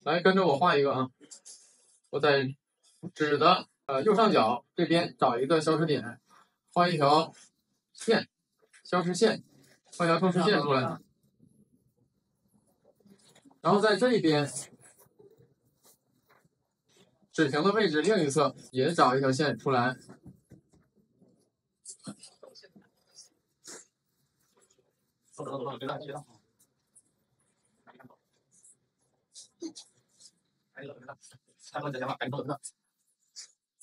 来跟着我画一个啊，我在纸的右上角这边找一个消失点，画一条线，消失线，画一条透视线出来，然后在这边纸屏的位置另一侧也找一条线出来。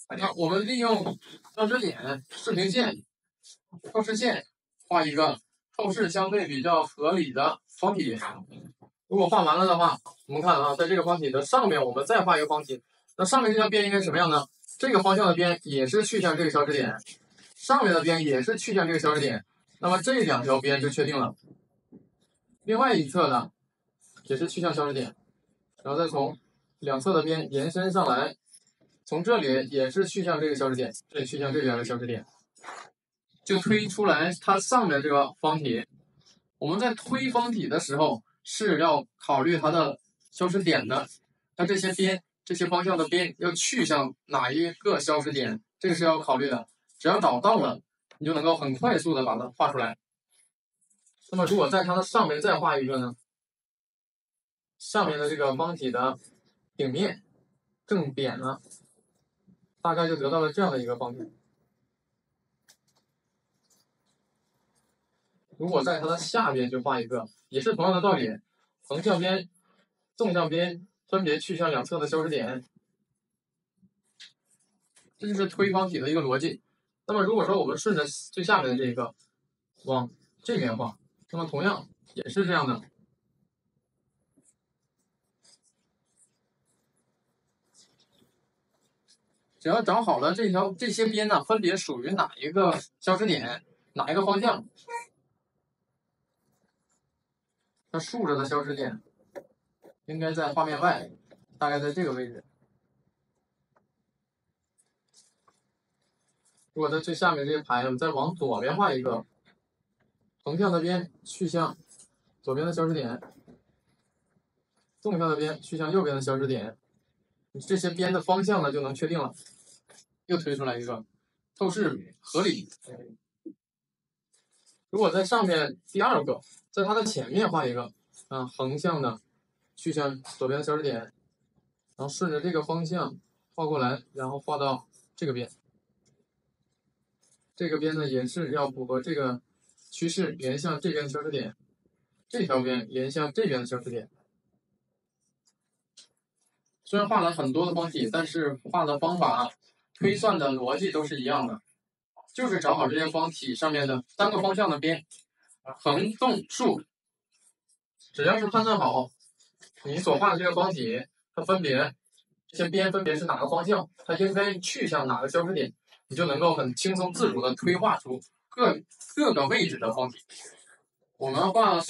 那我们利用消失点、视平线、透视线画一个透视相对比较合理的方体。如果画完了的话，我们看啊，在这个方体的上面，我们再画一个方体。那上面这条边应该什么样呢？这个方向的边也是去向这个消失点，上面的边也是去向这个消失点。那么这两条边就确定了。另外一侧呢，也是去向消失点，然后再从两侧的边延伸上来，从这里也是去向这个消失点，这里去向这边的消失点，就推出来它上面这个方体。我们在推方体的时候是要考虑它的消失点的，它这些边、这些方向的边要去向哪一个消失点，这个是要考虑的。只要找到了，你就能够很快速的把它画出来。那么如果在它的上面再画一个呢？上面的这个方体的顶面更扁了，大概就得到了这样的一个方体。如果在它的下边就画一个，也是同样的道理，横向边、纵向边分别去向两侧的消失点，这就是推方体的一个逻辑。那么如果说我们顺着最下面的这个往这边画，那么同样也是这样的。只要找好了这些边呢，分别属于哪一个消失点，哪一个方向，它竖着的消失点应该在画面外，大概在这个位置。如果在最下面这一排，我们再往左边画一个，横向的边去向左边的消失点，纵向的边去向右边的消失点，这些边的方向呢就能确定了。又推出来一个透视合理。如果在上面第二个，在它的前面画一个横向的去向左边的消失点，然后顺着这个方向画过来，然后画到这个边。这个边呢也是要符合这个趋势，连向这边的消失点，这条边连向这边的消失点。虽然画了很多的方体，但是画的方法、推算的逻辑都是一样的，就是找好这些方体上面的3个方向的边，横、纵、竖，只要是判断好你所画的这个方体，它分别这些边分别是哪个方向，它应该去向哪个消失点，你就能够很轻松自主的推画出各个位置的方体。我们画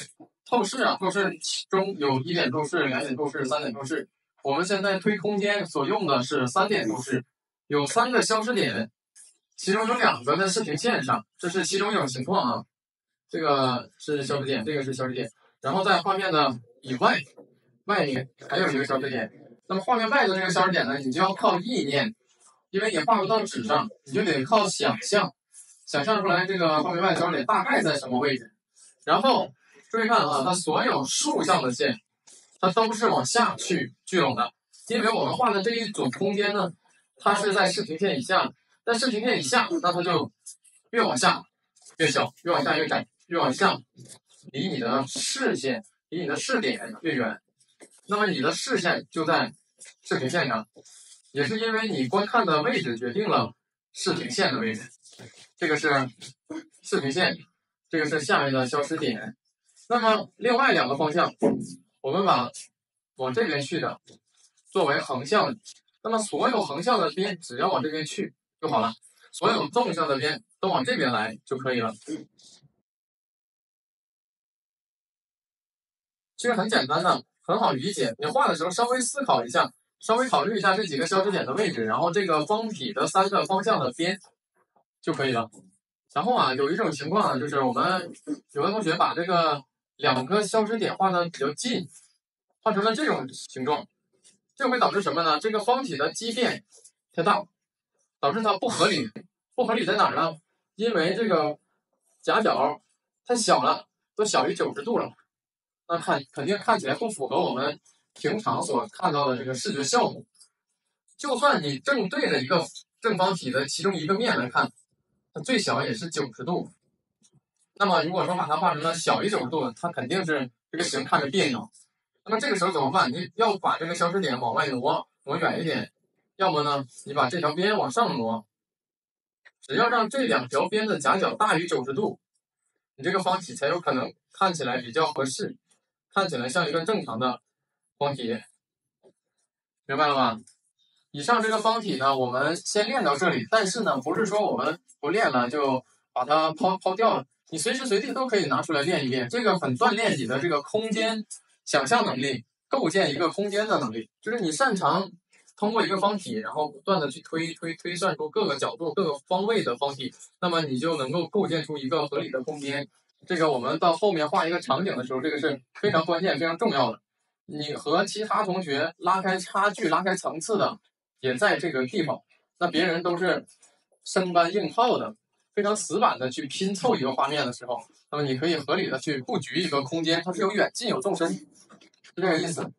透视透视其中有1点透视、2点透视、3点透视。我们现在推空间所用的是3点透视，有3个消失点，其中有2个在视平线上，这是其中一种情况啊。这个是消失点，这个是消失点，然后在画面的以外面还有一个消失点。那么画面外的这个消失点呢，你就要靠意念，因为你画不到纸上，你就得靠想象出来这个画面外的消失点大概在什么位置。然后注意看啊，它所有竖向的线，它都是往下去聚拢的，因为我们画的这一组空间呢，它是在视平线以下，在视平线以下，那它就越往下越小，越往下越窄，越往下离你的视线、离你的视点越远。那么你的视线就在视平线上，也是因为你观看的位置决定了视平线的位置。这个是视平线，这个是下面的消失点。那么另外2个方向，我们把往这边去的作为横向的，那么所有横向的边只要往这边去就好了，所有纵向的边都往这边来就可以了。其实很简单的，很好理解。你画的时候稍微思考一下，稍微考虑一下这几个消失点的位置，然后这个方体的3个方向的边就可以了。然后有一种情况就是我们有的同学把这个2个消失点画的比较近，画成了这种形状。这会导致什么呢？这个方体的畸变太大，导致它不合理。不合理在哪儿呢？因为这个夹角太小了，都小于90度了，那肯定看起来不符合我们平常所看到的这个视觉效果。就算你正对着一个正方体的其中一个面来看，它最小也是90度。那么如果说把它画成了小于90度，它肯定是这个形看着别扭。那么这个时候怎么办？你要把这个消失点往外挪远一点，要么呢，你把这条边往上挪。只要让这2条边的夹角大于90度，你这个方体才有可能看起来比较合适，看起来像一个正常的方体。明白了吧？以上这个方体呢，我们先练到这里。但是呢，不是说我们不练了就把它抛掉了，你随时随地都可以拿出来练一练。这个很锻炼你的这个空间想象能力，构建一个空间的能力。就是你擅长通过一个方体，然后不断的去推算出各个角度、各个方位的方体，那么你就能够构建出一个合理的空间。这个我们到后面画一个场景的时候，这个是非常关键、非常重要的。你和其他同学拉开差距、拉开层次的，也在这个地方。那别人都是生搬硬套的，非常死板的去拼凑一个画面的时候，那么你可以合理的去布局一个空间，它是有远近有纵深，是这个意思。